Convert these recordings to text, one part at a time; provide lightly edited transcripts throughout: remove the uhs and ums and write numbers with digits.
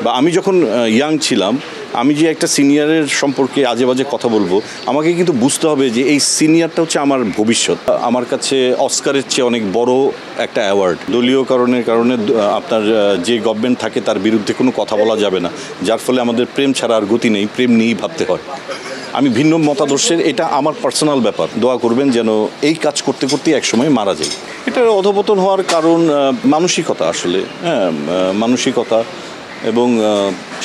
বা আমি যখন ইয়াং ছিলাম, আমি যে একটা সিনিয়রের সম্পর্কে আজে বাজে কথা বলবো, আমাকে কিন্তু বুঝতে হবে যে এই সিনিয়রটা হচ্ছে আমার ভবিষ্যৎ। আমার কাছে অস্কারের চেয়ে অনেক বড় একটা অ্যাওয়ার্ড। দলীয় কারণে আপনার যে গভর্নমেন্ট থাকে তার বিরুদ্ধে কোনো কথা বলা যাবে না, যার ফলে আমাদের প্রেম ছাড়া আর গতি নেই, প্রেম নিয়েই ভাবতে হয়। আমি ভিন্ন মতাদর্শের, এটা আমার পার্সোনাল ব্যাপার। দোয়া করবেন যেন এই কাজ করতে করতে একসময় মারা যায়। এটার অধপতন হওয়ার কারণ মানসিকতা, আসলে মানসিকতা এবং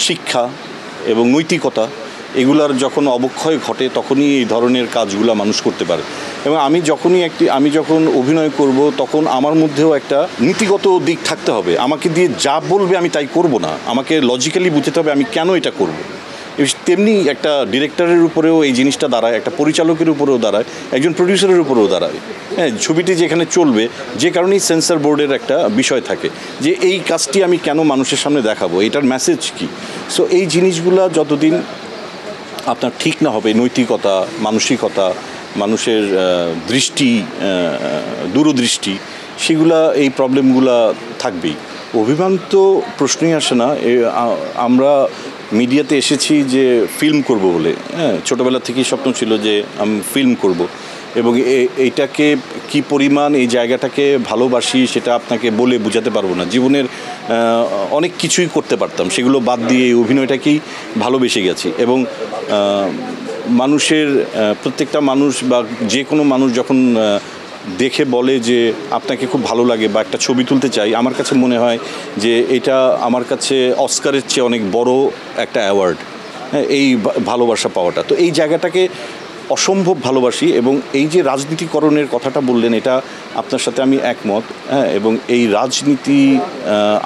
শিক্ষা এবং নৈতিকতা, এগুলার যখন অবক্ষয় ঘটে তখনই এই ধরনের কাজগুলো মানুষ করতে পারে। এবং আমি যখন অভিনয় করব তখন আমার মধ্যেও একটা নীতিগত দিক থাকতে হবে। আমাকে দিয়ে যা বলবে আমি তাই করব না, আমাকে লজিক্যালি বুঝতে হবে আমি কেন এটা করব। তেমনি একটা ডিরেক্টরের উপরেও এই জিনিসটা দাঁড়ায়, একটা পরিচালকের উপরেও দাঁড়ায়, একজন প্রডিউসারের উপরেও দাঁড়ায়। হ্যাঁ, ছবিটি যেখানে চলবে, যে কারণেই সেন্সর বোর্ডের একটা বিষয় থাকে যে এই কাজটি আমি কেন মানুষের সামনে দেখাবো, এটার মেসেজ কি। সো এই জিনিসগুলা যতদিন আপনার ঠিক না হবে, নৈতিকতা, মানসিকতা, মানুষের দৃষ্টি, দূরদৃষ্টি, সেগুলা, এই প্রবলেমগুলা থাকবেই। অভিমান তো প্রশ্নই আসে না। আমরা মিডিয়াতে এসেছি যে ফিল্ম করব বলে, হ্যাঁ, ছোটোবেলা থেকেই স্বপ্ন ছিল যে আমি ফিল্ম করব। এবং এইটাকে কি পরিমাণ, এই জায়গাটাকে ভালোবাসি সেটা আপনাকে বলে বোঝাতে পারবো না। জীবনের অনেক কিছুই করতে পারতাম, সেগুলো বাদ দিয়ে এই অভিনয়টাকেই ভালোবেসে গেছি। এবং প্রত্যেকটা মানুষ বা যে কোনো মানুষ যখন দেখে বলে যে আপনাকে খুব ভালো লাগে বা একটা ছবি তুলতে চাই, আমার কাছে মনে হয় যে এটা আমার কাছে অস্কারের চেয়ে অনেক বড় একটা অ্যাওয়ার্ড, হ্যাঁ, এই ভালোবাসা পাওয়াটা। তো এই জায়গাটাকে অসম্ভব ভালোবাসি। এবং এই যে রাজনীতিকরণের কথাটা বললেন, এটা আপনার সাথে আমি একমত। হ্যাঁ, এবং এই রাজনীতি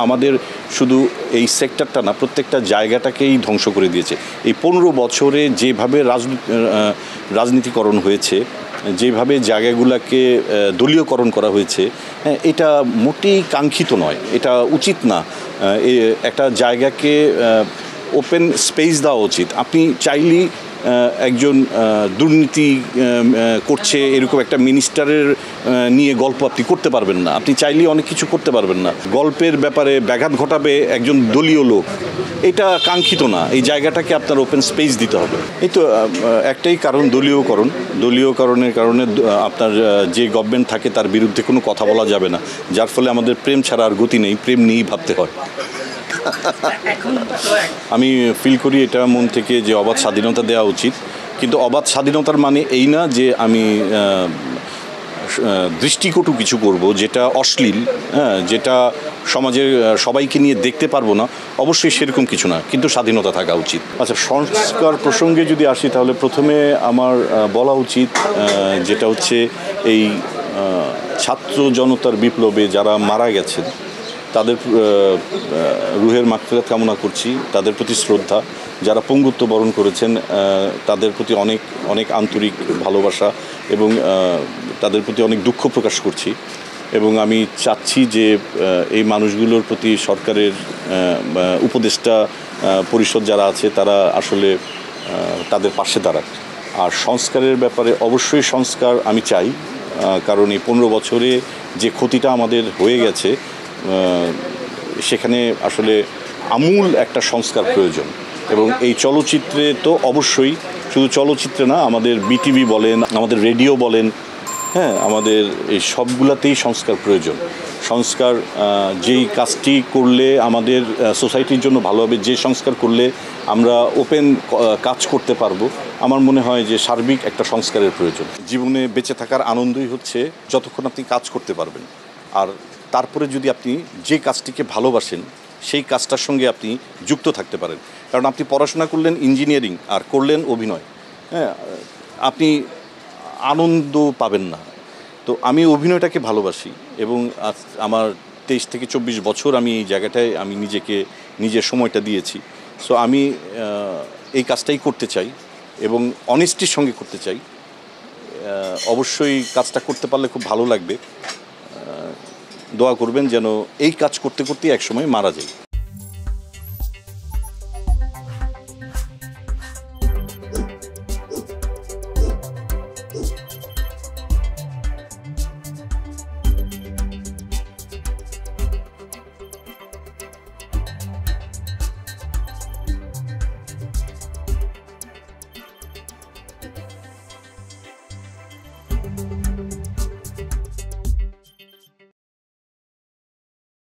আমাদের শুধু এই সেক্টরটা না, প্রত্যেকটা জায়গাটাকেই ধ্বংস করে দিয়েছে। এই 15 বছরে যেভাবে রাজনীতিকরণ হয়েছে, যেভাবে জায়গাগুলোকে দলীয়করণ করা হয়েছে, এটা মোটেই কাঙ্ক্ষিত নয়, এটা উচিত না। একটা জায়গাকে ওপেন স্পেস দেওয়া উচিত। আপনি চাইলেই একজন দুর্নীতি করছে এরকম একটা মিনিস্টারের নিয়ে গল্প আপনি করতে পারবেন না। আপনি চাইলেই অনেক কিছু করতে পারবেন না। গল্পের ব্যাপারে ব্যাঘাত ঘটাবে একজন দলীয় লোক, এটা কাঙ্ক্ষিত না। এই জায়গাটাকে আপনার ওপেন স্পেস দিতে হবে। এই তো একটাই কারণ, দলীয়করণের কারণে আপনার যে গভর্নমেন্ট থাকে তার বিরুদ্ধে কোনো কথা বলা যাবে না, যার ফলে আমাদের প্রেম ছাড়া আর গতি নেই, প্রেম নিয়েই ভাবতে হয়। আমি ফিল করি এটা মন থেকে যে অবাধ স্বাধীনতা দেওয়া উচিত, কিন্তু অবাধ স্বাধীনতার মানে এই না যে আমি দৃষ্টিকটু কিছু করব, যেটা অশ্লীল, হ্যাঁ, যেটা সমাজের সবাইকে নিয়ে দেখতে পারবো না। অবশ্যই সেরকম কিছু না, কিন্তু স্বাধীনতা থাকা উচিত। আচ্ছা, সংস্কার প্রসঙ্গে যদি আসি, তাহলে প্রথমে আমার বলা উচিত যেটা হচ্ছে এই ছাত্র জনতার বিপ্লবে যারা মারা গেছেন তাদের রুহের মাগফিরাত কামনা করছি, তাদের প্রতি শ্রদ্ধা। যারা পঙ্গুত্ব বরণ করেছেন তাদের প্রতি অনেক অনেক আন্তরিক ভালোবাসা এবং তাদের প্রতি অনেক দুঃখ প্রকাশ করছি। এবং আমি চাচ্ছি যে এই মানুষগুলোর প্রতি সরকারের উপদেষ্টা পরিষদ যারা আছে তারা আসলে তাদের পাশে দাঁড়াক। আর সংস্কারের ব্যাপারে অবশ্যই সংস্কার আমি চাই, কারণ এই 15 বছরে যে ক্ষতিটা আমাদের হয়ে গেছে, সেখানে আসলে আমূল একটা সংস্কার প্রয়োজন। এবং এই চলচ্চিত্রে তো অবশ্যই, শুধু চলচ্চিত্রে না, আমাদের বিটিভি বলেন, আমাদের রেডিও বলেন, হ্যাঁ, আমাদের এই সবগুলাতেই সংস্কার প্রয়োজন। সংস্কার, যেই কাজটি করলে আমাদের সোসাইটির জন্য ভালো হবে, যে সংস্কার করলে আমরা ওপেন কাজ করতে পারবো, আমার মনে হয় যে সার্বিক একটা সংস্কারের প্রয়োজন। জীবনে বেঁচে থাকার আনন্দই হচ্ছে যতক্ষণ আপনি কাজ করতে পারবেন। আর তারপরে যদি আপনি যে কাজটিকে ভালোবাসেন সেই কাজটার সঙ্গে আপনি যুক্ত থাকতে পারেন। কারণ আপনি পড়াশোনা করলেন ইঞ্জিনিয়ারিং আর করলেন অভিনয়, হ্যাঁ, আপনি আনন্দ পাবেন না। তো আমি অভিনয়টাকে ভালোবাসি এবং আমার 23 থেকে 24 বছর আমি এই জায়গাটায় আমি নিজের সময়টা দিয়েছি। সো আমি এই কাজটাই করতে চাই এবং অনেস্টির সঙ্গে করতে চাই। অবশ্যই কাজটা করতে পারলে খুব ভালো লাগবে। দোয়া করবেন যেন এই কাজ করতে করতে একসময় মারা যায়।